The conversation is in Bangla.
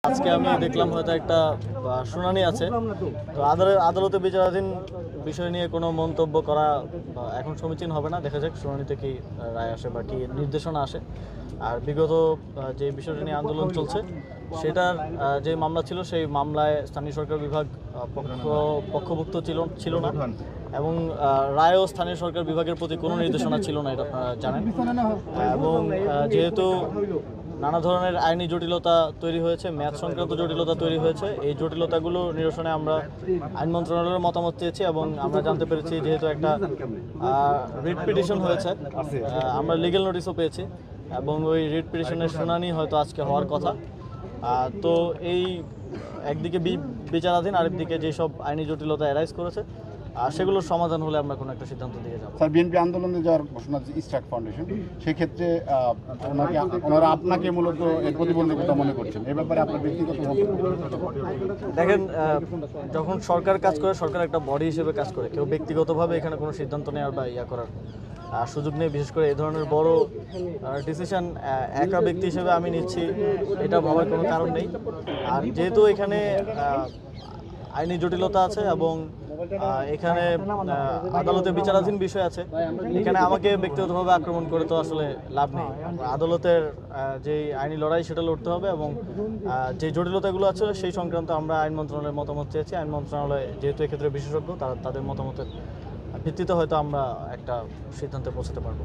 আজকে আমি দেখলাম হয়তো একটা শুনানি আছে, তো আদালতে বিচারাধীন বিষয় নিয়ে কোনো মন্তব্য করা এখন সমীচীন হবে না। দেখা যাক শুনানিতে কি রায় আসে বা কি নির্দেশনা আসে। আর বিগত যে বিষয়টা নিয়ে আন্দোলন চলছে সেটার যে মামলা ছিল সেই মামলায় স্থানীয় সরকার বিভাগ পক্ষভুক্ত ছিল না, এবং রায়ও স্থানীয় সরকার বিভাগের প্রতি কোনো নির্দেশনা ছিল না, এটা আপনারা জানেন। এবং যেহেতু নানা ধরনের আইনি জটিলতা তৈরি হয়েছে, ম্যাচ সংক্রান্ত জটিলতা তৈরি হয়েছে, এই জটিলতাগুলো নিরসনে আমরা আইন মন্ত্রণালয়ের মতামত চেয়েছি এবং আমরা জানতে পেরেছি যেহেতু একটা রিট পিটিশন হয়েছে, আমরা লিগ্যাল নোটিশও পেয়েছি এবং ওই রিট পিটিশনের শুনানি হয়তো আজকে হওয়ার কথা। তো এই একদিকে বিচারাধীন, আরেকদিকে যেসব আইনি জটিলতা অ্যারাইজ করেছে সেগুলোর সমাধান হলে আমরা কোনো একটা সিদ্ধান্ত দিয়ে যাব। স্যার, বিএনপি আন্দোলনে যাওয়ার ঘোষণা ইস্টাক ফাউন্ডেশন, সেক্ষেত্রে ওনারা আপনাকে মূলত এর প্রতিবন্ধকতা মনে করছেন, এ ব্যাপারে আপনার ব্যক্তিগত দেখেন, যখন সরকার কাজ করে, সরকার একটা বডি হিসেবে কাজ করে, কেউ ব্যক্তিগতভাবে এখানে কোনো সিদ্ধান্ত নেওয়ার বা করার সুযোগ নেই। বিশেষ করে এই ধরনের বড় ডিসিশন একা ব্যক্তি হিসেবে আমি নিচ্ছি, এটা ভাবার কোনো কারণ নেই। আর যেহেতু এখানে আইনি জটিলতা আছে এবং এখানে আদালতে বিচারাধীন বিষয় আছে, এখানে আমাকে ব্যক্তিগতভাবে আক্রমণ করে তো আসলে লাভ নেই। আদালতের যে আইনি লড়াই সেটা লড়তে হবে এবং যে জটিলতাগুলো আছে সেই সংক্রান্ত আমরা আইন মন্ত্রণালয়ের মতামত চেয়েছি। আইন মন্ত্রণালয় যেহেতু এক্ষেত্রে বিশেষজ্ঞ, তাদের মতামতের ভিত্তিতে হয়তো আমরা একটা সিদ্ধান্তে পৌঁছাতে পারবো।